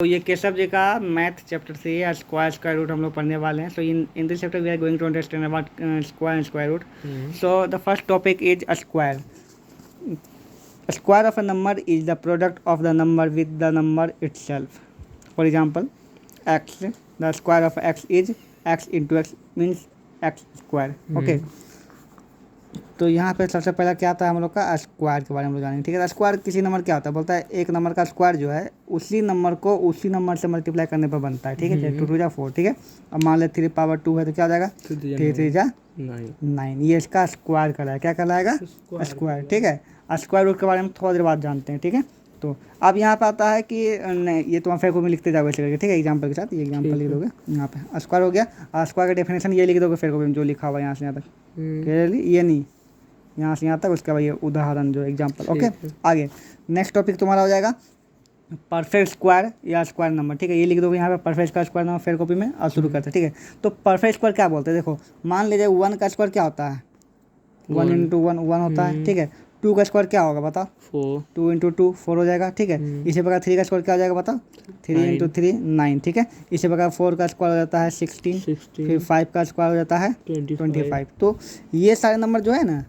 तो ये केशव जी का मैथ चैप्टर से है स्क्वायर रूट हम लोग पढ़ने वाले हैं. So in this chapter we are going to understand about square and square root. So the first topic is a square. Square of a number is the product of the number with the number itself. For example, x, the square of x is x into x means x square. Okay. तो यहाँ पे सबसे पहला क्या आता है हम लोग का स्क्वायर के बारे में हम लोग जानेंगे. ठीक है. स्क्वायर किसी नंबर क्या होता है, बोलता है एक नंबर का स्क्वायर जो है उसी नंबर को उसी नंबर से मल्टीप्लाई करने पर बनता है. ठीक है. 2 2 जा 4. ठीक है. अब मान ले 3 पावर 2 है तो क्या हो जाएगा 3 3 जा 9. ये इसका स्क्वायर कहलाएगा. क्या कहलाएगा स्क्वायर. ठीक है. स्क्वायर रूट के बारे में थोड़ा देर बाद जानते हैं. ठीक है. तो अब यहाँ पे आता है कि नहीं, ये तुम फेर को में लिखते जाओगे ऐसे करके. ठीक है. एग्जाम्पल के साथ ये एग्जाम्पल लिख दोगे. यहाँ पे स्क्वायर हो गया. स्क्वायर का डेफिनेशन ये लिख दोगे फेर को में जो लिखा हुआ है यहाँ से यहाँ तक. क्लियरली ये नहीं यहाँ से यहाँ तक, उसका भाई उदाहरण जो एग्जाम्पल. ओके. आगे नेक्स्ट टॉपिक तुम्हारा हो जाएगा परफेक्ट स्क्वायर या स्क्वायर नंबर. ठीक है. ये लिख दोगे यहाँ पे परफेक्ट का स्क्वायर नंबर फेर कॉपी में और शुरू करते हैं. ठीक है. तो परफेक्ट स्क्वायर क्या बोलते हैं, देखो मान लीजिए 1 का स्क्वायर क्या होता है 1 इंटू 1 1 होता है. ठीक है. 2 का स्क्वायर क्या होगा बताओ 2 इंटू 2 4 हो जाएगा. ठीक है. इसी प्रकार 3 का स्क्वायर क्या हो जाएगा बताओ 3 इंटू 3 9. ठीक है. इसी प्रकार 4 का स्क्वायर हो जाता है 16. फिर 5 का स्क्वायर हो जाता है 25. तो ये सारे नंबर जो है ना,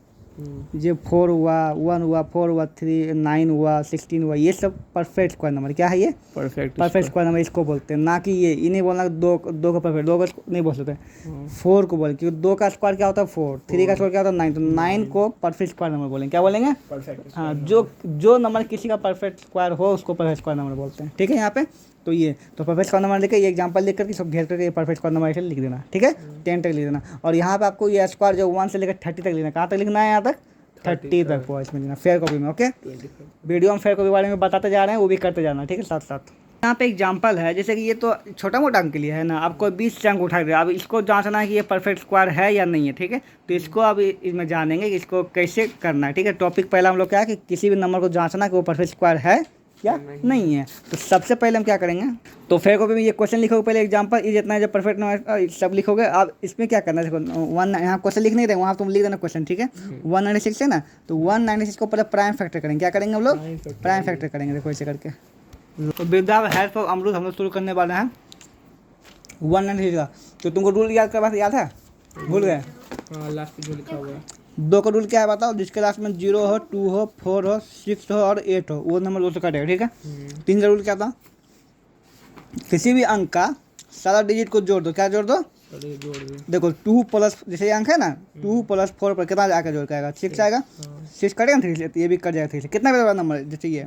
ये 4 हुआ 1 हुआ 4 हुआ 3 9 हुआ 16 हुआ, ये सब परफेक्ट स्क्वायर नंबर. क्या है ये परफेक्ट स्क्वायर नंबर इसको बोलते हैं. ना कि ये नहीं बोलना दो का परफेक्ट, 2 का नहीं बोल सकते 4 को बोले, क्योंकि 2 का स्क्वायर क्या होता है 4, 3 का स्क्वायर क्या होता है 9. तो 9 को परफेक्ट स्क्वायर नंबर बोलेंगे. क्या बोलेंगे परफेक्ट. हाँ, जो नंबर किसी का परफेक्ट स्क्वायर हो उसको परफेक्ट स्क्वायर नंबर बोलते हैं. ठीक है. यहाँ पे तो ये तो परफेक्ट स्क्वायर नंबर लेकर ये एग्जांपल लिख करके सब घेर करके परफेक्ट स्क्वायर नंबर ऐसे लिख देना. ठीक है. 10 तक लिख देना. और यहाँ पे आपको ये स्क्वायर जो 1 से लेकर 30 तक लिखना. कहाँ तक लिखना है यहाँ तक 30 तक वॉइस में लिखना फेयर कॉपी में. ओके. वीडियो में फेयर कॉपी बारे में बताते जा रहे हैं, वो भी करते जाना. ठीक है. साथ साथ यहाँ पे एग्जांपल है, जैसे कि ये तो छोटा मोटा अंक के लिए है ना, आपको 20 अंक उठा दिया. अब इसको जांचना है कि ये परफेक्ट स्क्वायर है या नहीं है. ठीक है. तो इसको अब इसमें जानेंगे कि इसको कैसे करना है. ठीक है. टॉपिक पहला हम लोग क्या है कि किसी भी नंबर को जांचना कि वो परफेक्ट स्क्वायर है या नहीं है. तो सबसे पहले हम क्या करेंगे, तो फेयर कॉपी में ये क्वेश्चन लिखोगे पहले एग्जांपल ये जितना है जो परफेक्ट नंबर सब लिखोगे. अब इसमें क्या करना है, देखो 1 यहाँ क्वेश्चन लिख नहीं रहे, वहाँ तुम लिख देना क्वेश्चन. ठीक है. 196 है ना, तो 196 को पहले प्राइम फैक्टर करेंगे. क्या करेंगे हम लोग प्राइम फैक्टर करेंगे. देखो ऐसे करके. तो विद हेल्प ऑफ अमरूद हम लोग शुरू करने वाले हैं 196 का. तो तुमको रूल याद करवा याद है, भूल गए. लास्ट जो लिखा हुआ है 2 का रूल क्या है बताओ, जिसके लास्ट में 0 हो 2 हो 4 हो 6 हो और 8 हो, वो नंबर 2 से कटेगा. ठीक है. 3 का रूल क्या था, किसी भी अंक का सारा डिजिट को जोड़ दो. क्या जोड़ दो, देखो 2 प्लस जैसे ये अंक है ना 2 प्लस 4 पर कितना आकर जोड़ के आएगा 6 आएगा. 6 कटेगा ना 3 से, तो ये भी कट जाएगा 3 से. कितना बड़ा नंबर जैसे ये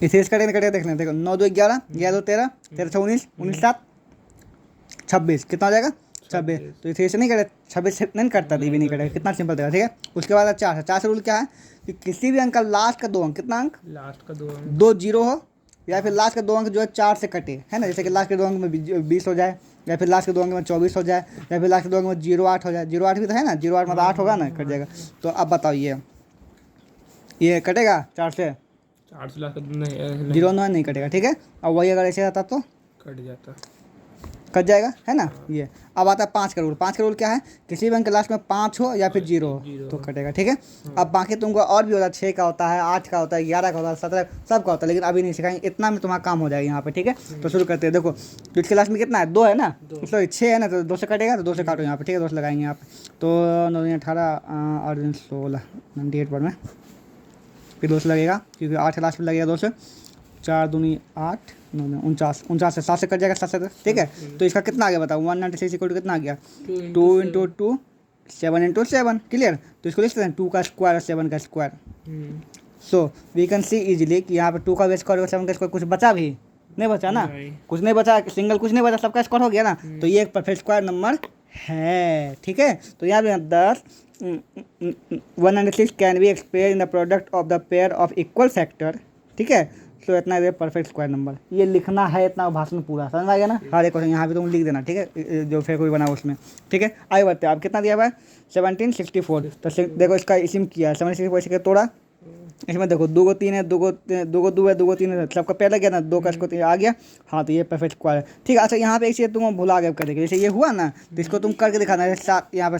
3 कटेगा देख लें. देखो 9 2 11 11 2 13 13 6 19 19 7 26 कितना हो जाएगा 26. तो ये से नहीं कटे 26 से नहीं कटता, ये भी नहीं कटेगा. कितना सिंपल देगा. ठीक है. उसके बाद 4 से रूल क्या है कि किसी भी अंक का लास्ट का 2 अंक, कितना अंक लास्ट का 2 0 हो या फिर लास्ट का 2 अंक जो है 4 से कटे, है ना. जैसे कि लास्ट के 2 अंक में 20 हो जाए, या फिर लास्ट के 2 अंक में 24 हो जाए, या फिर लास्ट के 2 अंक में 08 हो जाए. 08 भी तो है ना, 08 मतलब 8 होगा ना, कट जाएगा. तो अब बताओ ये कटेगा 4 से लास्ट नहीं 0 नहीं कटेगा. ठीक है. अब वही अगर ऐसे आता तो कट जाएगा, है ना. ये अब आता है 5 का रूल. 5 का रूल क्या है, किसी भी अंक के लास्ट में 5 हो या फिर 0 हो तो कटेगा. ठीक है. अब बाकी तुमको और भी होता है, 6 का होता है 8 का होता है 11 का होता है 17 सब का होता है, लेकिन अभी नहीं सिखाएंगे. इतना में तुम्हारा काम हो जाएगा यहाँ पे. ठीक है. तो शुरू करते हैं. देखो तो इसके लास्ट में कितना है 2 है ना, सॉरी 6 है ना, तो 2 से कटेगा तो 2 से काटो यहाँ पे. ठीक है. 2 से लगाएंगे यहाँ पे. तो 9 18 और 16 98 पर में फिर 2 से लगेगा, क्योंकि 8 लास्ट में लगेगा 2 से. 4 दूनी 8 49 से 7 से कट जाएगा 7 से. ठीक है. तो इसका कितना आ गया बताओ 196 इक्वल टू कितना आ गया 2 इंटू 2 7 इंटू 7. क्लियर. तो इसको लिख सकते हैं 2 का स्क्वायर और 7 का square. So we can see easily कि यहाँ पे 2 का स्क्वायर और 7 का स्क्वायर कुछ बचा भी नहीं बचा ना, कुछ नहीं बचा, सिंगल कुछ नहीं बचा, सबका स्क्वायर हो गया ना. तो ये एक परफेक्ट स्क्वायर नंबर है. ठीक है. तो यहाँ पे 10 196 can be express in the product of the pair of equal factor. ठीक है. तो इतना है परफेक्ट स्क्वायर नंबर. ये लिखना है इतना भाषण पूरा, समझ आ गया ना. हर एक क्वेश्चन यहाँ पे तुम लिख देना. ठीक है. जो फिर कोई बना उसमें. ठीक है. आगे बढ़ते हैं. आप कितना दिया हुआ है 1764. तो देखो इसका इसिम किया है 76 के तोड़ा. इसमें देखो 2 को 3 है 2 को 2 है 2 को 3 है, सबका पहले गया ना 2 का इसको 3 आ गया. हाँ, तो ये परफेक्ट स्क्वायर है. ठीक है. अच्छा यहाँ पे एक चीज़ तुम भुला गए करके, जैसे ये हुआ ना तो इसको तुम करके दिखाना है 7. यहाँ पर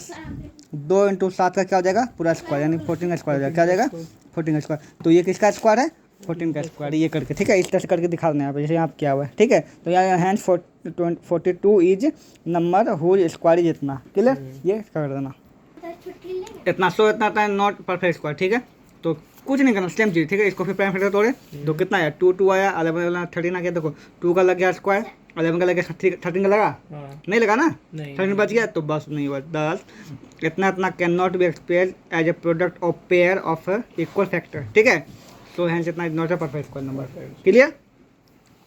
2 इंटू 7 का क्या हो जाएगा पूरा स्क्वायर, यानी 14 का स्क्वायर हो जाएगा. क्या हो जाएगा 14 का स्क्वायर. तो ये किसका स्क्वायर है 14 का स्क्वायर ये करके, ठीक है, इस तरह से करके दिखा देना यहाँ पे, जैसे यहाँ पे क्या हुआ है, ठीक है। तो यहाँ hence 42 is number whose square is इतना, क्लियर, ये कर देना इतना। सो इतना नॉट परफेक्ट स्क्वायर, ठीक है। तो कुछ नहीं करना, सेम चीज़, ठीक है। इसको फिर प्राइम फैक्टर तोड़े तो कितना आया, 2 आया, 11 13 आ गया, देखो 2 का लग गया स्क्वायर, 11 का लग गया, 13 का लगा, हाँ, नहीं लगा ना, नहीं 13 बच गया, तो बस नहीं हुआ 10। इतना can not be express as a product of pair of equal factor, ठीक है। तो हैंस इतना not a perfect square number, clear.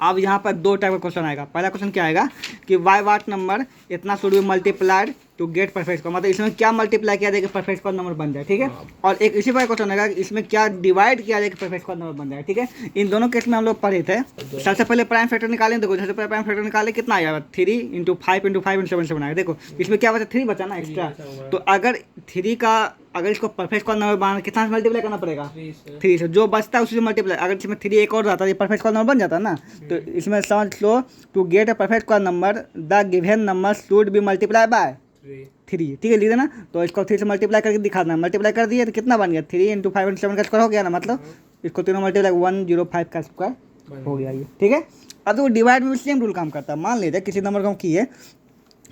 अब यहाँ पर दो टाइप का क्वेश्चन आएगा। पहला क्वेश्चन क्या आएगा कि वाई वाट नंबर इतना should be multiplied to get perfect square, मतलब इसमें क्या मल्टीप्लाई किया जाए कि परफेक्ट स्क्वायर नंबर बन जाए, ठीक है। और एक इसी पर क्वेश्चन आएगा कि इसमें क्या डिवाइड किया जाए कि परफेक्ट स्क्वायर नंबर बन जाए, ठीक है। इन दोनों केस में हम लोग पढ़े थे। सबसे पहले प्राइम फैक्टर निकालें, देखो सबसे पहले प्राइम फैक्टर निकाले कितना आएगा, 3 × 5 × 5 × 7 से बनाया, देखो इसमें क्या बचा, 3 बचा ना एक्स्ट्रा। तो अगर 3 का अगर इसको परफेक्ट स्क्वायर नंबर बनाना कितना से मल्टीप्लाई करना पड़ेगा, 3 से, जो बचता है उसी से मल्टीप्लाई। अगर इसमें 3 एक और जाता है परफेक्ट स्क्वायर नंबर बन जाता है ना। तो इसमें समझ लो to get a perfect square number the given number should be multiply by 3, ठीक है, लिख देना। तो इसको 3 से मल्टीप्लाई करके दिखा देना, मल्टीप्लाई कर दिए तो कितना बन गया, 3 × 5 × 7 का स्क्वायर हो गया ना, मतलब इसको तीनों मल्टीप्लाई 105 का स्क्वायर हो गया ये, ठीक है। अब तो डिवाइड में सेम रूल काम करता है। मान लीजिए किसी नंबर को हम किए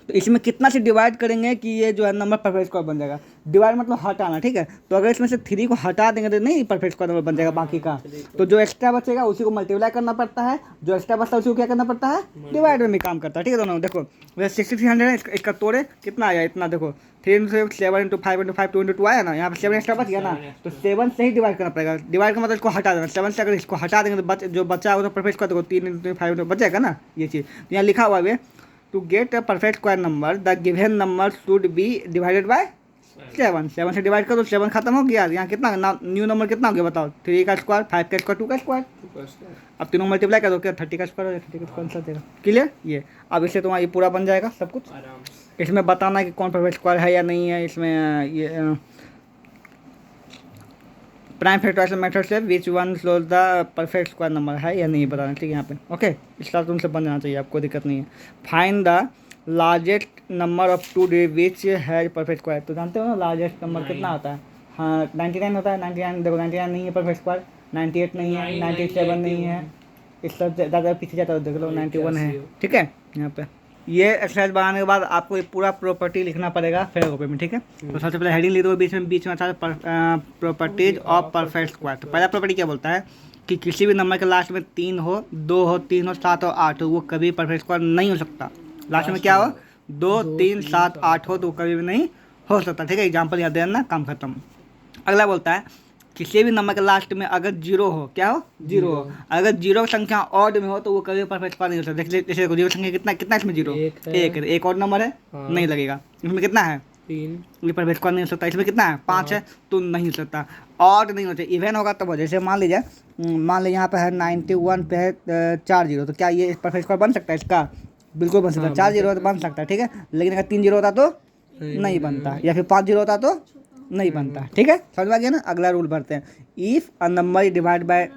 तो इसमें कितना से डिवाइड करेंगे कि ये जो है नंबर परफेक्ट स्क्वायर बन जाएगा। डिवाइड मतलब हटाना, ठीक है। तो अगर इसमें से 3 को हटा देंगे तो नहीं परफेक्ट स्क्वायर नंबर बन जाएगा बाकी का। तो जो एक्स्ट्रा बचेगा उसी को मल्टीप्लाई करना पड़ता है, जो एक्स्ट्रा बचता है उसी को क्या करना पड़ता है, डिवाइड में भी काम करता है, ठीक है। दोनों देखो 6300 है, इसका तोड़े कितना आया, इतना देखो 3 × 7 × 5 × 5 2 × 2 आया ना, यहाँ पे 7 एक्स्ट्रा बच गया ना, तो 7 से ही डिवाइड करना पड़ेगा। डिवाइड का मतलब इसको हटा देना, 7 से अगर इसको हटा देंगे तो जो बचा होगा तो परफेक्ट स्क्वायर, देखो 3 × 5 बच जाएगा ना ये चीज़। यहाँ लिखा हुआ है to get a perfect square number the given number should be divided by 7। 7 से डिवाइड करो, 7 खत्म हो गया। यहाँ कितना न्यू नंबर कितना हो गया बताओ, 3 का स्क्वायर, 5 का स्क्वायर, 2 का स्क्वायर। अब तीनों मल्टीप्लाई कर दो, क्या 30 का स्क्वायर हो जाएगा, 30 का स्क्वायर देगा, क्लियर। ये अब इससे तुम्हारा ये पूरा बन जाएगा सब कुछ। इसमें बताना है कि कौन परफेक्ट स्क्वायर है या नहीं है। इसमें ये प्राइम फैक्टराइजेशन मेथड से which one shows the perfect square number है या नहीं बताना, ठीक है। यहाँ पे ओके, इसका तुमसे बन जाना चाहिए, आपको दिक्कत नहीं है। Find the largest number of 2 digit which has perfect square. तो जानते हो ना लार्जेस्ट नंबर कितना होता है, हाँ 99 होता है। 99 देखो 99 नहीं है परफेक्ट स्क्वायर, 98 नहीं है, 97 नहीं है, इस सब ज़्यादा पीछे जाता है, देख लो 91 है, ठीक है। यहाँ पे ये एक्सरसाइज बनाने के बाद आपको ये पूरा प्रॉपर्टी लिखना पड़ेगा फेयर कॉपी में, ठीक है। तो सबसे पहले हेडिंग लिख दो, बीच में आता है प्रॉपर्टीज ऑफ परफेक्ट स्क्वायर। तो पहला प्रॉपर्टी क्या बोलता है कि किसी भी नंबर के लास्ट में 3 हो, 2 हो, 3 हो, 7 हो, 8 हो, वो कभी परफेक्ट स्क्वायर नहीं हो सकता। लास्ट में क्या हो, 2 3 7 8 हो तो वो कभी भी नहीं हो सकता, ठीक है। एग्जाम्पल याद देना, काम खत्म। अगला बोलता है किसी भी नंबर के लास्ट में अगर 0 हो, क्या हो, 0 हो, अगर 0 की संख्या ऑड में हो तो वो कभी परफेक्ट स्क्वायर नहीं हो सकता। जैसे देखो 0 संख्या कितना इसमें 0 एक है, एक और नंबर है, नहीं लगेगा। इसमें कितना है 3, ये परफेक्ट स्क्वायर नहीं हो सकता। इसमें कितना है 5 है, तो नहीं हो सकता। ऑड नहीं होता, इवन होगा तब हो। जैसे मान लीजिए यहाँ पे है 91 पे है 4 0, तो क्या ये परफेक्ट स्क्वायर बन सकता है इसका, बिल्कुल बन सकता है। 4 0 तो बन सकता है, ठीक है। लेकिन अगर 3 0 होता तो नहीं बनता, या फिर 5 0 होता तो नहीं बनता, ठीक है। समझ में आ गया ना। अगला रूल भरते हैं, if a number divide by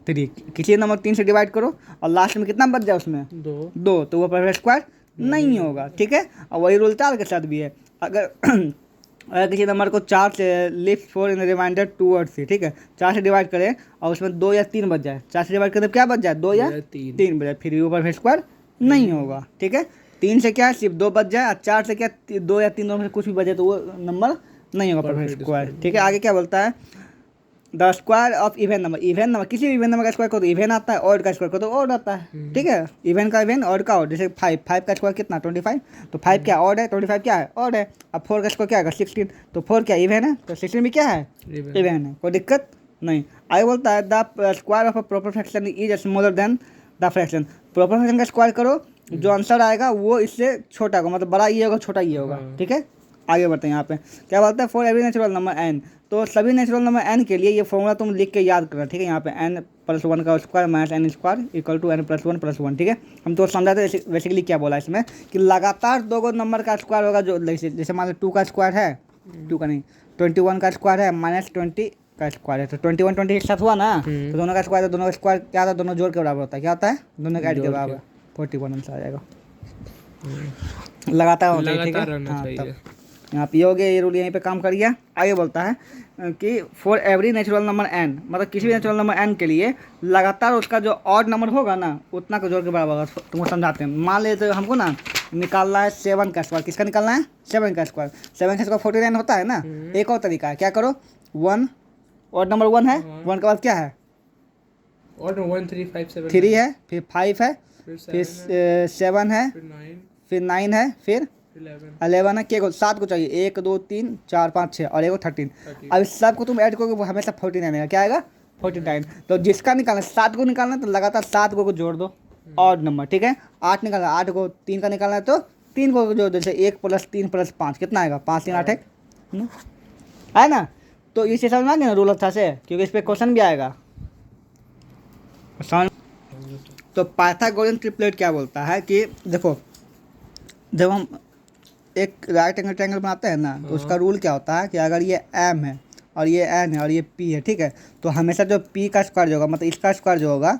3, किसी नंबर 3 से डिवाइड करो और लास्ट में कितना बच जाए उसमें 2, तो वो परफेक्ट स्क्वायर नहीं होगा, ठीक है। और वही रूल 4 के साथ भी है। अगर अगर किसी नंबर को 4 से लिफ्ट 4 इन रिमाइंडर 2 और 3, ठीक है, 4 से डिवाइड करें और उसमें 2 या 3 बच जाए, 4 से डिवाइड करें तो क्या बच जाए, 2 या 3 बच जाए, फिर भी वो परफेक्ट स्क्वायर नहीं होगा, ठीक है। 3 से क्या सिर्फ 2 बच जाए और 4 से क्या 2 या 3 दोनों में से कुछ भी बचे तो वो नंबर नहीं होगा परफेक्ट स्क्वायर, ठीक है। आगे क्या बोलता है, the square of even number. Even number किसी भी इवन नंबर का स्क्वायर करो तो इवन आता है, ऑड का स्क्वायर करो तो ऑड आता है, ठीक है। इवन का इवन, ऑड का ऑड। जैसे 5 का स्क्वायर कितना 25, तो 5 क्या ऑड है, 25 क्या है ऑड है। अब 4 का स्क्वायर क्या है 16, तो 4 क्या इवन है, तो 16 भी क्या है इवन है, कोई दिक्कत नहीं। आगे बोलता है the square of a proper fraction is smaller than the fraction. Proper fraction का स्क्वायर करो, जो आंसर आएगा वो इससे छोटा होगा, मतलब बड़ा ये होगा छोटा ये होगा, ठीक है। आगे बढ़ते हैं, यहाँ पे क्या बोलता है, for every natural number n। तो सभी नेचुरल नंबर n के लिए ये फॉर्मूला तुम लिख के याद करना, ठीक है। यहाँ पे n + 1 का square minus n square equal to n + 1 + 1, ठीक है। हम तो समझाते हैं बेसिकली क्या बोला इसमें कि लगातार 2 नंबर का स्क्वायर होगा, जो जैसे मान लो 2 का स्क्वायर है, 2 का नहीं 21 का स्क्वायर है माइनस 20 का स्क्वायर है, तो 21 20 एक साथ हुआ ना, तो दोनों का स्क्वायर, दोनों का स्क्वायर क्या होता है, दोनों जोड़ के बराबर होता है, क्या होता है, दोनों का ऐड के बराबर, 41 आंसर आ जाएगा। लगातार होता है, ठीक है। हाँ, तब यहाँ पे ये हो गया, ये रूल यहीं पे काम कर गया। आगे बोलता है कि for every natural number n, मतलब किसी भी नेचुरल नंबर n के लिए लगातार उसका जो ऑड नंबर होगा ना उतना का जोड़ के बराबर होगा। तुमको समझाते हैं। मान लेते हमको ना निकालना है 7 का स्क्वायर। किसका निकालना है? 7 का स्क्वायर। 7 का स्क्वायर 49 होता है ना। एक और तरीका है, क्या करो, 1 ऑड नंबर 1 है, 1 के बाद क्या है? और 1 3 5 7 3 है, फिर 5 है, फिर फिर 7 है, फिर 9 फिर 9 है, फिर 11 है। क्या 7 को चाहिए? 1 2 3 4 5 6 और 1 13। अब इस सब को तुम ऐड करोगे वो हमेशा 49 आएगा। क्या आएगा? 49। तो जिसका निकालना 7 को निकालना है तो लगातार 7 को जोड़ दो, ऑड नंबर, ठीक है। 8 निकालना, 8 को 3 का निकालना है तो 3 को जोड़ दो। जैसे 1 + 3 + 5 कितना आएगा? 5 3 8 है ना। तो इस हिसाब में आ गया ना रूल अच्छा से, क्योंकि इस पर क्वेश्चन भी आएगा। तो पाइथागोरियन ट्रिपलेट क्या बोलता है कि देखो, जब हम एक राइट एंगल ट्रायंगल बनाते हैं ना तो उसका रूल क्या होता है कि अगर ये m है और ये n है और ये p है, ठीक है, तो हमेशा जो p का स्क्वायर जो होगा, मतलब इसका स्क्वायर जो होगा,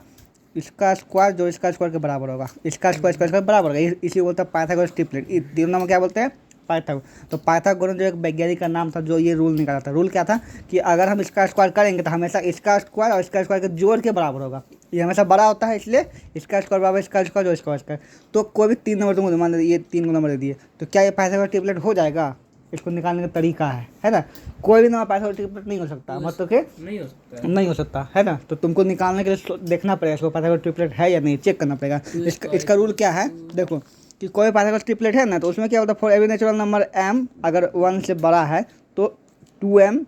इसका स्क्वायर जो इसका स्क्वायर के बराबर होगा, इसका स्क्वायर इसका स्क्वायर बराबर होगा। इसलिए बोलते हैं पाइथागोरस ट्रिपलेट। ये तीनों नाम क्या बोलते हैं? पाइथागोरस। तो पाइथागोरस जो एक वैज्ञानिक का नाम था जो ये रूल निकाला था। रूल क्या था कि अगर हम इसका स्क्वायर करेंगे तो हमेशा इसका स्क्वायर और इसका स्क्वायर के जोड़ के बराबर होगा। ये हमेशा बड़ा होता है, इसलिए इसका स्क्वायर बराबर इसका स्क्वायर जो इसका स्क्वायर। तो कोई भी 3 नंबर तुमको मान लीजिए ये 3 नंबर दे दिए, तो क्या ये पाइथागोरस ट्रिपलेट हो जाएगा? इसको निकालने का तरीका है ना। कोई भी नंबर पाइथागोरस ट्रिपलेट नहीं हो सकता, मतलब कि नहीं हो सकता नहीं हो सकता है ना। तो तुमको निकालने के लिए देखना पड़ेगा इसको पाइथागोरस ट्रिपलेट है या नहीं, चेक करना पड़ेगा। इसका रूल क्या है देखो, कि कोई पाइथागोरस ट्रिपलेट है ना तो उसमें क्या होता है, for every natural number m अगर 1 से बड़ा है तो 2m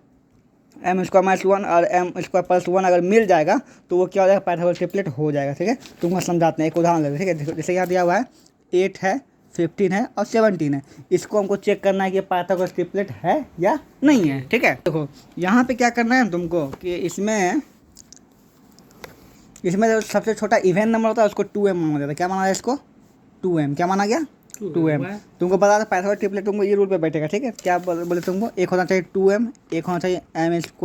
m² - 1 और m² + 1 अगर मिल जाएगा तो वो क्या हो जाएगा? पाइथागोरस ट्रिपलेट हो जाएगा, ठीक है। तुमको समझाते हैं, एक उदाहरण लेते हैं, ठीक है। जैसे यहाँ दिया हुआ है 8 है, 15 है और 17 है। इसको हमको चेक करना है कि पाइथागोरस ट्रिपलेट है या नहीं है, ठीक है। देखो यहाँ पे क्या करना है तुमको कि इसमें जो सबसे छोटा इवन नंबर होता है उसको 2m माना जाता है। क्या माना जाए इसको? 2m। क्या माना गया? 2m। तुमको पता था पाइथागोरस ट्रिपलेट तुमको ये रूल पे बैठेगा, ठीक है। क्या बोले तुमको? एक होना चाहिए 2m, एक होना चाहिए m² -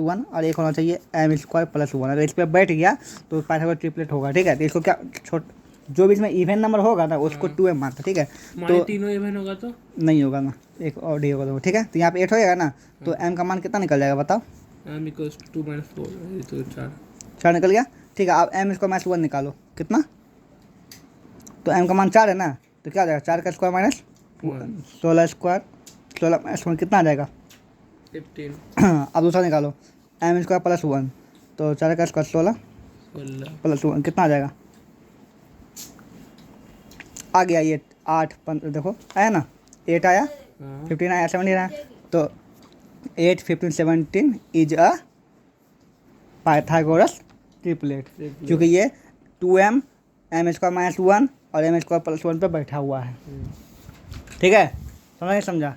1 और एक होना चाहिए m² + 1। अगर इस पर बैठ गया तो पाइथागोरस ट्रिपलेट होगा, ठीक है। तो इसको क्या जो भी इसमें इवन नंबर होगा ना उसको 2m मानता, ठीक है। तो तीनों इवन होगा तो नहीं होगा ना, एक और होगा तो, ठीक है। तो यहाँ पे 8 होएगा ना, तो m का मान कितना निकल जाएगा बताओ? m = 2 - 4 ये तो 4 निकल गया, ठीक है। अब m² - 1 निकालो, कितना? तो m का मान 4 है ना, तो क्या आ जाएगा? 4 का स्क्वायर माइनस 16 स्क्वायर, 16 - 1 कितना आ जाएगा? 15। अब दूसरा निकालो, m² + 1, तो 4 का स्क्वायर 16 + 1 कितना आ जाएगा? आ गया ये 8 15, देखो आया ना, 8 आया, 15 आया, 17 आया। तो 8 15 17 इज अ पाइथागोरस ट्रिपलेट, क्योंकि ये 2m m² - 1 और m² + 1 पे बैठा हुआ है, ठीक है। समझ नहीं समझा?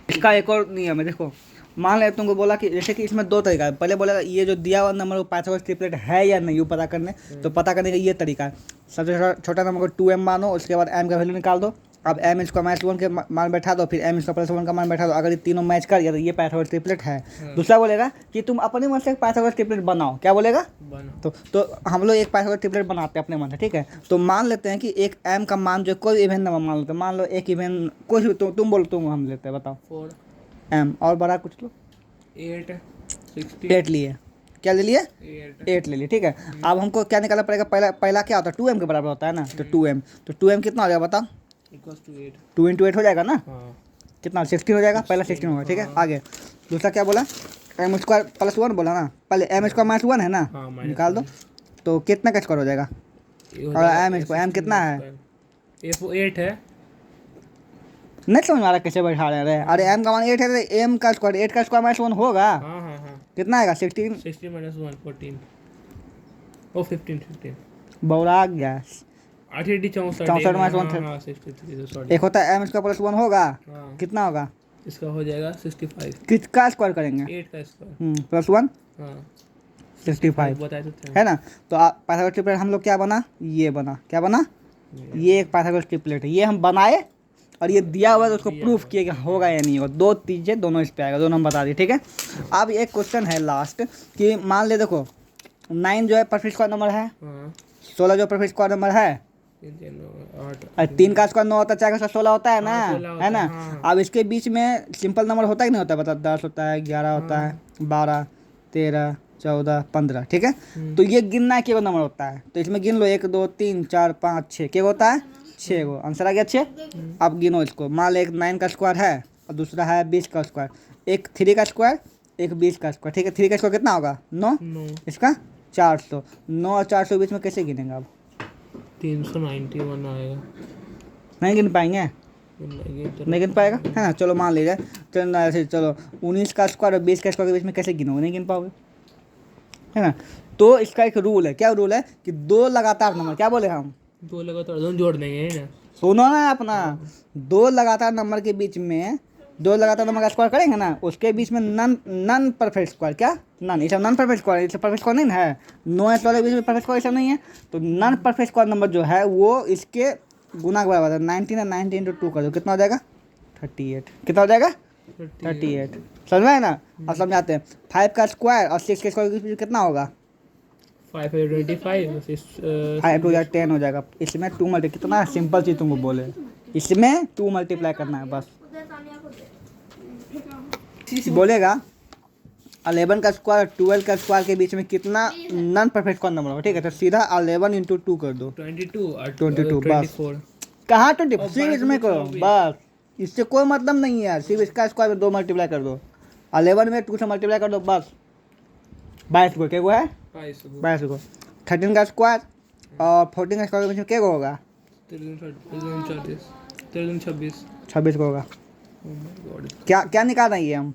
इसका एक और नियम है, देखो मान ले तुमको बोला कि जैसे कि इसमें 2 तरीका है। पहले बोला ये जो दिया हुआ नंबर वो पाइथागोरस ट्रिपलेट है या नहीं वो पता करने, तो पता करने का ये तरीका है। सबसे छोटा नंबर को 2m मानो, उसके बाद m का वैल्यू निकाल दो। अब m² - 1 के मान बैठा दो, फिर m² + 1 का मान बैठा दो। अगर ये तीनों मैच कर गया तो ये पाइथागोरस ट्रिपलेट है। दूसरा बोलेगा कि तुम अपने मन से एक पाइथागोरस ट्रिपलेट बनाओ। क्या बोलेगा? तो हम लोग एक पाइथागोरस ट्रिपलेट बनाते हैं अपने मन से, ठीक है। तो मान लेते हैं कि एक m का मान जो कोई इवन नंबर मान लेते हैं, मान लो एक इवन कोई भी, तुम बोलो, तुम हम लेते हैं, बताओ 4 m और बड़ा कुछ लो 8 16 8 लिए। क्या ले लिए? 8 ले लिए, ठीक है। अब हमको क्या निकालना पड़ेगा? पहला क्या होता है? 2m के बराबर होता है ना, तो 2m। तो 2m कितना हो जाएगा बताओ? = 8 2 × 8 हो जाएगा ना, हाँ कितना? 16 हो जाएगा। पहला 16 होगा, ठीक है। आगे दूसरा क्या बोला? m² + 1 बोला ना, पहले m² - 1 है ना, निकाल दो। तो कितना का स्क्वायर हो जाएगा? और m कितना है? 8 है। नहीं समझ में आ रहा कैसे बैठा रहे हैं? अरे m का मान 8 है तो m का स्क्वायर 8 का स्क्वायर - 1 होगा। हाँ कितना आएगा? 16 - 1 14 ओ 15 बौरा गया। 8 8 64 64 - 1 हाँ 63 सॉरी। एक होता है m² + 1 होगा, हाँ कितना होगा? इसका हो जाएगा 65। किसका स्क्वायर करेंगे? 8 का स्क्वायर +1 हाँ 65 बताए तो है ना। तो पाइथागोरस ट्रिपलेट हम लोग क्या बना? ये बना, क्या बना? ये एक पाइथागोरस ट्रिपलेट है। ये हम बनाए और ये दिया हुआ है तो उसको प्रूफ किए कि होगा या नहीं होगा। 2 चीज़ें दोनों इस पे आएगा, दोनों हम बता दिए, ठीक है। अब एक क्वेश्चन है लास्ट कि मान ले देखो 9 जो है परफेक्ट स्क्वायर नंबर है, 16 जो परफेक्ट स्क्वायर नंबर है, 8 3 का स्क्वायर 9 होता है, 4 का स्क्वायर 16 होता है ना, हाँ, 16 होता है ना। है, हाँ। अब इसके बीच में सिंपल नंबर होता है कि नहीं होता, बता। 10 होता है, 11 होता है, 12, 13, 14, 15, ठीक है। तो ये गिनना है केवल नंबर होता है, तो इसमें गिन लो 1 2 3 4 5 6, क्या होता है 6 गो, आंसर आ गया 6। अब गिनो इसको, मान लो एक 9 का स्क्वायर है और दूसरा है 20 का स्क्वायर, एक 3 का स्क्वायर, एक 20 का स्क्वायर, ठीक है। 3 का स्क्वायर कितना होगा 9, 9 इसका 400, 9 और 400 बीच में कैसे गिनेंगे आप, 391 आएगा। नहीं गिन पाएंगे, ये तो नहीं गिन पाएगा, है ना। चलो मान लीजिए, चलो ऐसे, चलो 19 का स्क्वायर और 20 का स्क्वायर के बीच में कैसे गिनोगे, नहीं गिन पाओगे, है ना। तो इसका एक रूल है, क्या रूल है कि 2 लगातार नंबर, क्या बोले हम, 2 लगातार दोनों जोड़ देंगे, है ना। सुनो ना अपना, 2 लगातार नंबर के बीच में, 2 लगातार नंबर का स्क्वायर करेंगे ना, उसके बीच में नन परफेक्ट स्क्वायर, क्या नन, ये सब नन परफेक्ट स्क्वायर, ये सब परफेक्ट स्क्वायर नहीं ना है, 9 स्क्वायर के बीच में परफेक्ट स्क्वायर ये सब नहीं है। तो नन परफेक्ट स्क्वायर नंबर जो है वो इसके गुना के बराबर है, 19 है, 19 इंटू 2 कर दो, कितना हो जाएगा 38, कितना हो जाएगा 38, समझ में है ना। अब समझाते हैं, 5 का स्क्वायर और 6 के स्क्वायर के बीच में कितना होगा, 525 5 टू 10 हो जाएगा। इसमें 2 मल्टी, कितना सिंपल चीज़ तुमको बोले, इसमें 2 मल्टीप्लाई करना है बस। बोलेगा 11 का स्क्वायर 12 का स्क्वायर के बीच में कितना नॉन परफेक्ट स्क्वायर नंबर होगा, ठीक है। तो सीधा 11 इंटू 2 कर दो, 22 और 22 बस। 24 कहाँ 20, सिर्फ बाईस इसमें में करो 24। बस, इससे कोई मतलब नहीं है यार, सिर्फ इसका स्क्वायर में 2 मल्टीप्लाई कर दो, 11 में 2 से मल्टीप्लाई कर दो बस, 22 को, क्या हुआ है 22 को। 13 का स्क्वायर और 14 का स्क्वायर के बीच में क्या होगा 26 को होगा। क्या क्या निकाल रहे हैं हम,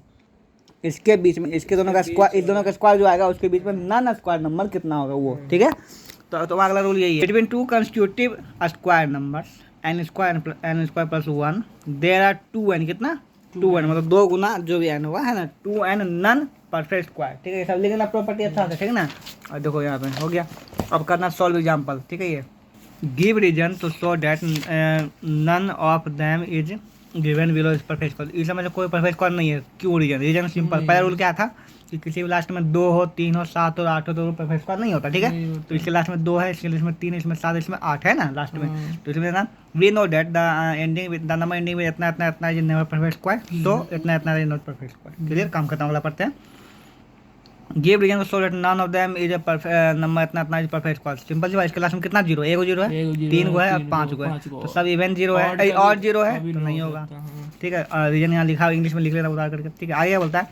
इसके बीच में, इसके दोनों का स्क्वायर, इस दोनों का स्क्वायर जो आएगा उसके बीच में नन स्क्वायर नंबर कितना होगा वो, ठीक है। तो अगला रूल यही है, between 2 constitutive square numbers n square plus 1 there are 2n, कितना 2n, मतलब 2 गुना जो भी n होगा, है ना, 2n नन परफेक्ट स्क्वायर, ठीक है। सब लिखना प्रॉपर्टी अच्छा से, ठीक है ना। और देखो यहाँ पे हो गया, अब करना सॉल्व एग्जाम्पल, ठीक है। ये give reason to show that none of them is given below is perfect square, इसमें मतलब कोई परफेक्ट स्क्वायर नहीं है, क्यों रीजन, रीजन सिंपल, पहला रूल क्या था कि किसी भी लास्ट में 2 हो, 3 हो, 7 हो, 8 हो तो परफेक्ट स्क्वायर नहीं होता, ठीक है। तो इसके लास्ट में 2 है, इसके लास्ट में 3 है, इसमें 7, इसमें 8 है ना लास्ट में। तो इसमें ना we know that the ending the number ending में इतना इतना इतना इज नेवर परफेक्ट स्क्वायर, तो इतना इतना is not perfect square, clear. काम खत्म, वाला पढ़ते हैं। Give reason so that none of them is a number इतना इतना इज परफेक्ट स्क्वायर, सिंपल सी बात, इसके लास्ट में कितना जीरो, 1 जीरो है, 3 को है और 5 को है, तो सब इवन जीरो है, और जीरो है तो नहीं होगा, ठीक है। रीजन यहाँ लिखा, इंग्लिश में लिख लेना उतार करके, ठीक है। आगे बोलता है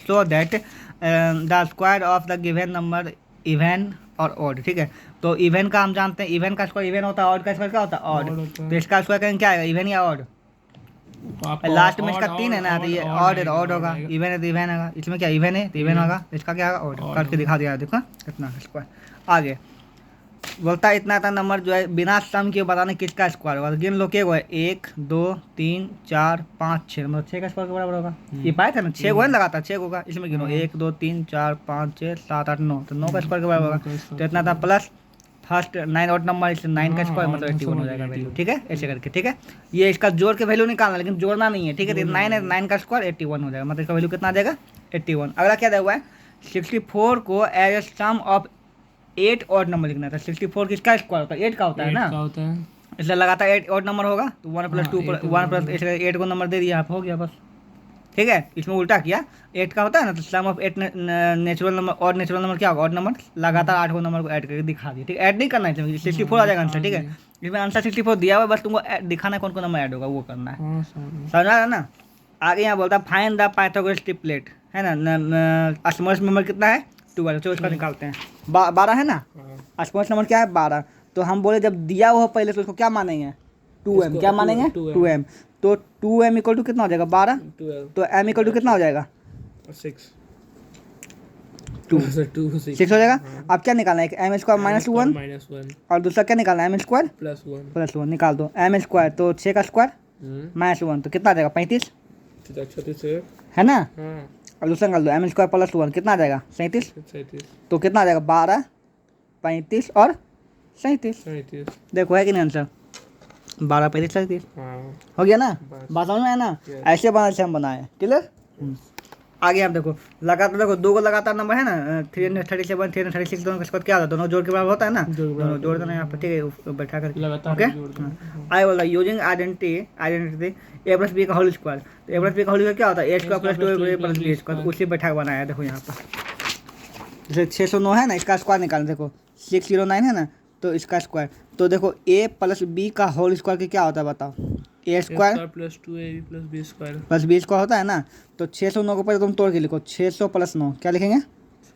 so that the square of the given number even और ऑड, ठीक है। तो इवन का हम जानते हैं, इवन का स्क्वायर इवन होता है, ऑड का स्क्वायर क्या होता है ऑड, तो इसका स्क्वायर करेंगे क्या आएगा, इवन या ऑड, लास्ट में इसका 3 है ना, तो ये ऑड है तो ऑड होगा, इवन है तो इवन होगा, इसमें क्या इवन है तो इवन होगा, इसका क्या होगा ऑड, करके दिखा दिया, देखो कितना स्क्वायर। आगे बोलता है इतना इतना नंबर जो है बिना सम के बताने किसका स्क्वायर होगा, गिन लो क्या है 1 2 3 4 5 6, मतलब 6 का स्क्वायर के बराबर होगा, ये पाया था ना 6 को है लगातार 6 होगा, इसमें गिनो 1 2 3 4 5 6 7 8 9, तो 9 का स्क्वायर के बराबर होगा, तो इतना था प्लस फर्स्ट 9 ऑड नंबर, इसलिए 9 का स्क्वायर मतलब 81 हो जाएगा वैल्यू, ठीक है, ऐसे करके, ठीक है। ये इसका जोड़ के वैल्यू निकालना, लेकिन जोड़ना नहीं है, ठीक है। 9 है, 9 का स्क्वायर 81 हो जाएगा, मतलब इसका वैल्यू कितना आ जाएगा 81। अगला क्या दिया हुआ है 64 को as a sum of 8 odd number लिखना था, 64 किसका स्क्वायर होता है 8 का होता है ना, इसलिए लगातार 8 ऑड नंबर होगा, तो 1 प्लस 2 1 प्लस 8 को नंबर दे दिया आप, हो गया बस, ठीक है। इसमें उल्टा किया, 8 का होता है ना, तो सम ऑफ 8 नेचुरल नंबर, और नेचुरल नंबर क्या होगा ऑड नंबर, लगातार 8 को नंबर को ऐड करके दिखा दिया, ठीक है। ऐड नहीं करना है, 64 आ जाएगा आंसर, ठीक है। इसमें आंसर 64 दिया हुआ है, बस तुमको दिखाना है कौन कौन नंबर ऐड होगा, वो करना है, समझा है ना। आगे यहाँ बोलता है फाइंड द पाइथागोरस ट्रिपलेट, है ना, स्मॉलेस्ट नंबर कितना है 12, तो इसका निकालते हैं, 12 है ना, स्मॉलेस्ट नंबर क्या है 12, तो हम बोले जब दिया हुआ पहले तो उसको क्या मानेंगे 2m, क्या मानेंगे 2m, तो 2m इक्वल टू कितना हो जाएगा 12, तो m इक्वल टू कितना हो जाएगा 6 हो जाएगा। अब क्या निकालना है, m स्क्वायर माइनस 1 और दूसरा क्या निकालना है m स्क्वायर प्लस 1, निकाल दो m स्क्वायर, तो 6 का स्क्वायर माइनस 1, तो कितना आ जाएगा 35 है ना, और दूसरा निकाल दो m स्क्वायर प्लस 1 कितना आ जाएगा 37, तो कितना आ जाएगा 12 35 और 37, देखो है कि नहीं आंसर 12 35 37 हो गया ना, बात समझ में है ना, ऐसे बना से हम बनाए, क्लियर। आगे आप देखो लगातार, देखो दो को लगातार नंबर है ना 337 336 दोनों का स्क्वायर क्या होता है, दोनों जोड़ के बराबर होता है ना, दोनों जोड़ देना यहाँ पर, ठीक है, बैठा करके लगातार ओके। जोड़ दो। आई बोला using identity A plus B का होल स्क्वायर, तो ए प्लस बी का होल स्क्वायर क्या होता है, A square plus 2 plus B square, उसी बैठा बनाया है। देखो यहाँ पर जैसे 609 है ना, इसका स्क्वायर निकाल, देखो 609 है ना, तो इसका स्क्वायर, तो देखो ए प्लस बी का होल स्क्वायर के क्या होता है बताओ, A square plus 2ab plus B square plus B square होता है ना। तो 609 को पहले तुम तोड़ के लिखो, 600 प्लस 9 क्या लिखेंगे,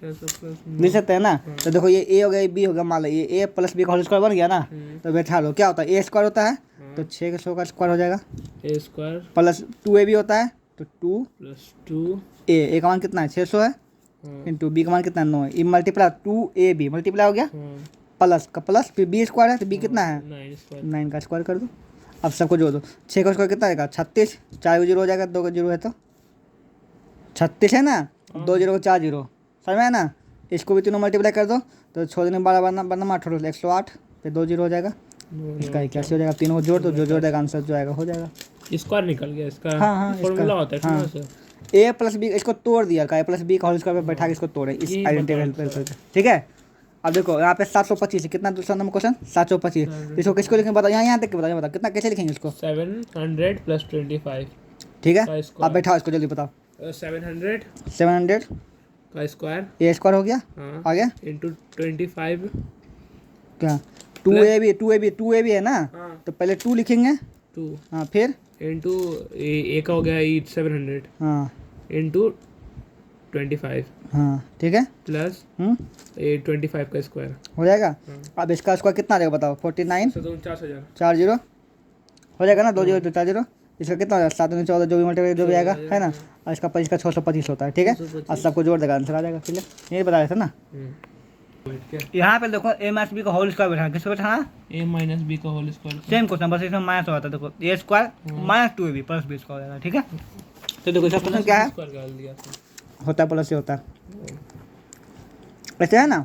600 प्लस लिख सकते हैं ना। तो देखो ये ए हो गया, ये बी हो गया, मान लो ये ए प्लस बी का होल स्क्वायर बन गया ना, तो बैठा लो क्या होता है, ए स्क्वायर होता है तो 600 का स्क्वायर हो जाएगा, ए स्क्वायर प्लस 2ab होता है तो 2 प्लस 2 ए का मान कितना है 600 है, इंटू बी का मान कितना है 9 है, ये मल्टीप्लाई 2ab मल्टीप्लाई हो गया, प्लस का प्लस, फिर बी स्क्वायर है तो बी कितना है 9 का स्क्वायर कर दो। अब सबको जोड़ दो, 6 का स्क्वायर कितना आएगा 36, 4 को जीरो हो जाएगा, 2 का जीरो है तो 36 है ना, 2 जीरो को 4 जीरो, समझ में है ना। इसको भी तीनों मल्टीप्लाई कर दो तो 6 दिन 12 बनना 18 108, फिर 2 जीरो हो जाएगा, इसका 81 हो जाएगा, तीनों को जोड़ दो, जो जोड़ देगा आंसर जो आएगा हो जाएगा। स्क्वायर निकल गया इसका, हाँ, फॉर्मूला होता है हाँ, सर। ए प्लस बी इसको तोड़ दिया का, ए प्लस बी का होल स्क्वायर पे बैठा के इसको तोड़े इस आइडेंटिटी हेल्प करके, ठीक है। अब देखो यहाँ पे 725 है, कितना दूसरा नंबर क्वेश्चन 725, इसको किसको लिखेंगे बताओ, यहाँ तक के बताओ, बताओ कितना कैसे लिखेंगे इसको, 700 प्लस 25 ठीक है। अब बैठाओ इसको जल्दी बताओ, 700 का स्क्वायर ए स्क्वायर हो गया, आगे इंटू 25 क्या 2ab है ना, तो पहले 2 लिखेंगे, 2 हाँ फिर इंटू ए का हो गया 700 हाँ इंटू 25 हाँ ठीक है, प्लस 25 का स्क्वायर हो जाएगा। अब इसका स्क्वायर कितना आ जाएगा बताओ, 49 49,000 4 जीरो हो जाएगा ना, 2 जीरो 4 जीरो, इसका कितना हो जाएगा 7 में 14 जो भी मल्टीप्लाई जो भी आएगा है ना, और इसका 25 का 625 होता है, ठीक है। और सबको जोड़ देगा आंसर आ जाएगा, ठीक है, ये बता रहे थे ना। यहाँ पे देखो ए माइनस बी का होल स्क्वायर बैठा, किसको बैठा, ए माइनस बी का होल स्क्वायर, सेम क्वेश्चन, बस इसमें माइनस होता है, देखो A square minus 2ab plus B square हो जाएगा, ठीक है। तो देखो इसका क्वेश्चन क्या है, होता है प्लस से होता है, ऐसे है ना।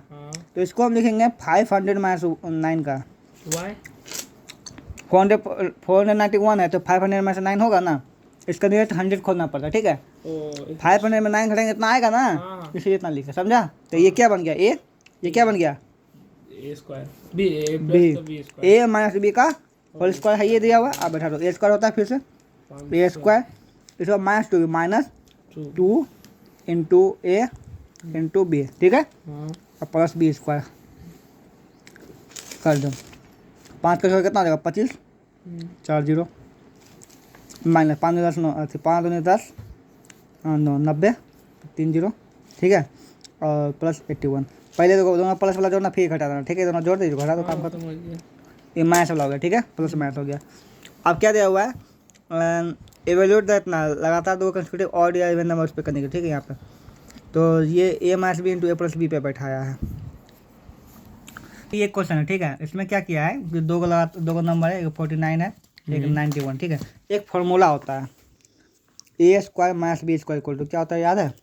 तो इसको हम लिखेंगे 500 माइनस 9 का, वाई 491 है तो 500 में से 9 होगा ना, इसका नियरेस्ट 100 खोजना पड़ता है, ठीक है। 500 में 9 घटेंगे इतना आएगा ना, इसलिए इतना लिखा, समझा। तो ये क्या बन गया ए, ये क्या बन गया ए स्क्वायर बी ए माइनस बी का होल स्क्वायर है, ये दिया हुआ। अब बैठा दो, ए स्क्वायर होता है फिर से ए स्क्वायर, इसका माइनस 2 माइनस 2 इंटू ए इंटू बी, ठीक है, और प्लस बी स्क्वायर कर दो। 5 का स्क्वायर कितना हो जाएगा 25, 4 जीरो माइनस 5 10 9 5 2 10 9 90 3 जीरो, ठीक है, और प्लस 81। पहले देखो दोनों प्लस वाला जोड़ना फिर घटा देना, ठीक है, दोनों जोड़ दीजिए, घटा दो, काम खत्म। ये माइनस वाला हो गया, ठीक है, प्लस माइनस हो गया। अब क्या दिया हुआ है, एवेल्यूट द इतना लगातार 2 कंसेक्यूटिव ऑड या इवन नंबर उस पर करने के, ठीक है। यहाँ पे तो ये ए माइनस बी इंटू ए प्लस बी पे बैठाया है, ये क्वेश्चन है, ठीक है। इसमें क्या किया है कि 2 को नंबर है, एक 49 है एक 91, ठीक है। एक फॉर्मूला होता है A square minus B square equal to क्या होता है याद है,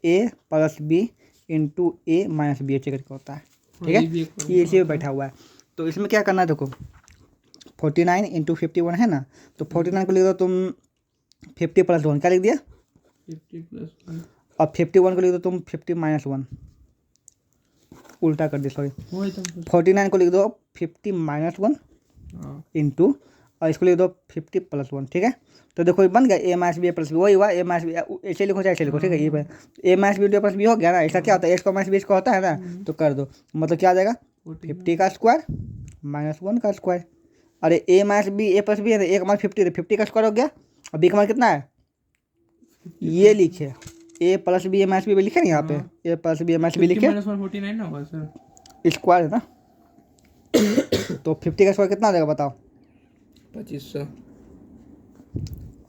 A plus B into A minus B ऐसे करके होता है, ठीक है। ये इसी में बैठा हुआ है। तो इसमें क्या करना है, देखो 49 इंटू 51 है ना, तो 49 को लिख दो तुम 50 प्लस 1 क्या लिख दिया 50 प्लस 1, और 51 को लिख दो तुम 50 माइनस 1, उल्टा कर दिया सॉरी। 49 को लिख दो 50 माइनस 1 इंटू, और इसको लिख दो 50 प्लस 1, ठीक है। तो देखो ये बन गया ए माइनस बी प्लस बी, वही हुआ ए माइनस बी, ऐसे लिखो चाहे ऐसे लिखो, ठीक है। ये ए माइनस बी प्लस बी हो गया ना, ऐसा क्या होता है A square minus B square होता है ना, तो कर दो, मतलब क्या आ जाएगा 50 का स्क्वायर माइनस 1 का स्क्वायर। अरे ए माइनस बी ए प्लस बी है, एक माइनस 50 तो 50 का स्क्वायर हो गया, और बी का मान कितना है ये लिखे, ए प्लस बी ए माइनस बी लिखे ना यहाँ पे, ए प्लस बी ए माइनस बी लिखे, 49 ना होगा सर, स्क्वायर है ना। तो 50 का स्क्वायर कितना आ जाएगा बताओ 2500,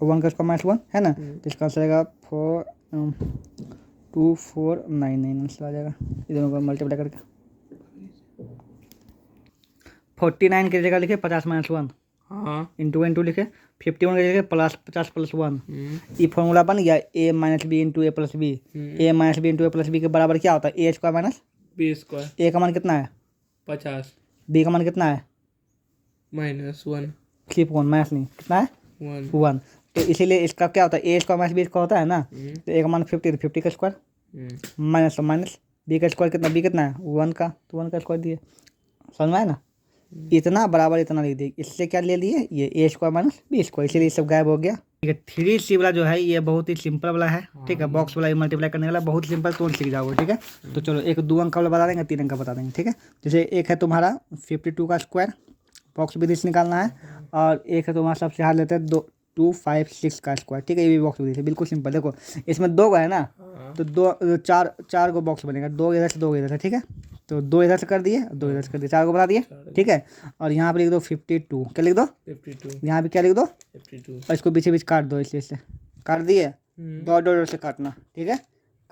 और 1 का स्क्वायर माइनस 1 है ना, तो इसका आंसर आएगा 2499 आंसर आ जाएगा, ये दोनों को मल्टीप्लाई करके। 49 की जगह लिखे 50 माइनस 1 इंटू लिखे, 51 की जगह प्लस 50 प्लस 1, ये फॉर्मूला बन गया ए माइनस बी इंटू ए प्लस बी। ए माइनस बी इंटू ए प्लस बी के बराबर क्या होता है A square minus B square. ए का मान कितना है 50, बी का मान कितना है -1, सिर्फ 1 माइनस नहीं कितना है 1, तो इसीलिए इसका क्या होता है, A square minus B square होता है ना, तो ए का मान 50 तो 50 का स्क्वायर माइनस, तो माइनस बी का स्क्वायर कितना, बी कितना है 1 का, तो 1 का स्क्वायर दिए, समझ में आया ना। इतना बराबर इतना लिख दिए, इससे क्या ले लिए, ये ए स्क्वायर माइनस बी स्क्वायर, इसीलिए सब गायब हो गया। ठीक है, 3C वाला जो है ये बहुत ही सिंपल वाला है। ठीक है, बॉक्स वाला मल्टीप्लाई करने वाला बहुत सिंपल, तो सीख जाओगे। ठीक है, तो चलो एक 2 अंक वाला बता देंगे, 3 अंक का बता देंगे। ठीक है, जैसे एक है तुम्हारा 52 का स्क्वायर, बॉक्स विधि से निकालना है, और एक है तुम्हारा सबसे हार्ड लेते हैं 256 का स्क्वायर। ठीक है, ये भी बॉक्स विधि से बिल्कुल सिंपल। देखो इसमें 2 है ना, तो 4 को बॉक्स बनेगा, 2 इधर से 2 इधर से। ठीक है, तो 2 इधर से कर दिए, 2 इधर से कर दिए, 4 को बना दिए। ठीक है, और यहाँ पे लिख दो 52, क्या लिख दो 52, यहाँ पे क्या लिख दो 52, और इसको बीच बीच काट दो, इससे काट दिए, डॉट डॉट से काटना। ठीक है,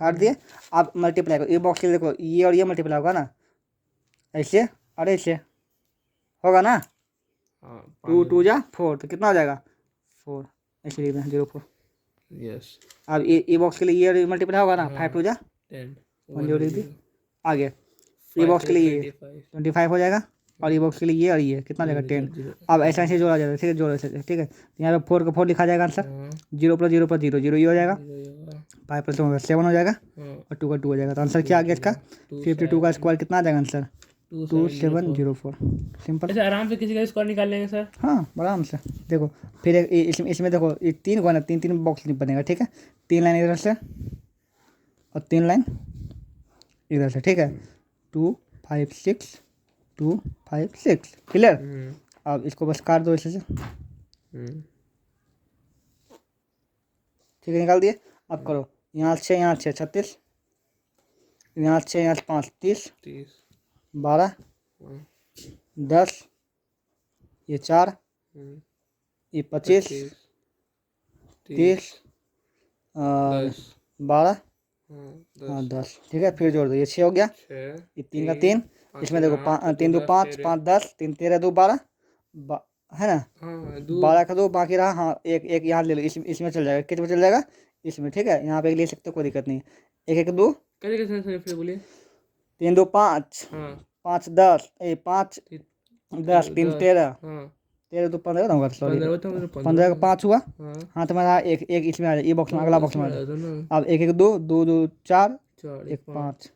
काट दिए। अब मल्टीप्लाई करो, ये बॉक्स के लिए देखो, ये और ये मल्टीप्लाई होगा ना, ऐसे और ऐसे होगा ना, 2 2 जा 4, तो कितना हो जाएगा 4, ऐसे लिख दें 0 4। यस। अब ये बॉक्स के लिए ये मल्टीप्लाई होगा ना, 5 2 जा 10, 1 0 लिख दी। आगे ये बॉक्स के लिए 25 हो जाएगा, और ये बॉक्स के लिए ये और ये कितना हो जाएगा 10। अब ऐसा ऐसे जोड़ा जाएगा। ठीक है, जोड़ा ऐसे। ठीक है, यहाँ पे 4 का 4 लिखा जाएगा आंसर, 0 + 0 + 0 0 ये हो जाएगा, 5 + 7 हो जाएगा, और 2 का 2 हो जाएगा। तो आंसर क्या आ गया इसका, 52 का स्क्वायर कितना आ जाएगा आंसर 2704। सिंपल। अच्छा, आराम से किसी का स्क्वायर निकाल लेंगे सर। हाँ आराम से। देखो फिर इसमें देखो ये 3 को है ना, 3 बॉक्स बनेगा। ठीक है, 3 लाइन इधर से और 3 लाइन इधर से। ठीक है, 2 5 6 2 5 6 क्लियर। अब इसको बस काट दो ऐसे से। ठीक है, निकाल दिए। अब करो, यहाँ 6 यहाँ 6 36, यहाँ 6 यहाँ 5 30 12 10, ये 4, ये 25 30 और 12 हाँ 10। ठीक है, फिर जोड़ दो, ये 6 हो गया, ये 3 का 3, इसमें देखो 3 2 5 5 10 3 13 2 12 है ना, 12 का 2 बाकी रहा। हाँ एक यहाँ ले लो, इसमें चल जाएगा, कितने में चल जाएगा इसमें। ठीक है, यहाँ पे एक ले सकते हो, कोई दिक्कत नहीं है। 1 1 2 बोलिए, 3 2 5 5 10 5 10 3 13 13 2 15 होगा, सॉरी 15 का 5 हुआ। हाँ तो मेरा एक इसमें आ जाए, ये बॉक्स में, अगला बॉक्स में आ जाए। अब 1 1 2 2 2 4 1 5,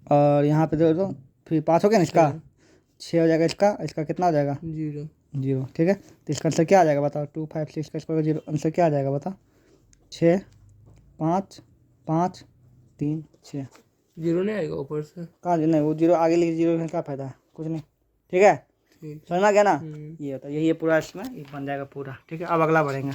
और यहाँ पे दो फिर 5 हो गया ना, इसका 6 हो जाएगा, इसका कितना हो जाएगा 0। ठीक है, तो इसका आंसर क्या आ जाएगा बताओ, 2 5 6 का स्क्वायर 0, आंसर क्या आ जाएगा बताओ, 6 5 5 3 6। 0 नहीं आएगा ऊपर से, कहाँ नहीं, वो 0 आगे लिख, 0 में क्या फायदा है, कुछ नहीं। ठीक है, समझ में आ गया ना। ये होता है, यही है पूरा, इसमें ये बन जाएगा पूरा। ठीक है, अब अगला बढ़ेंगे।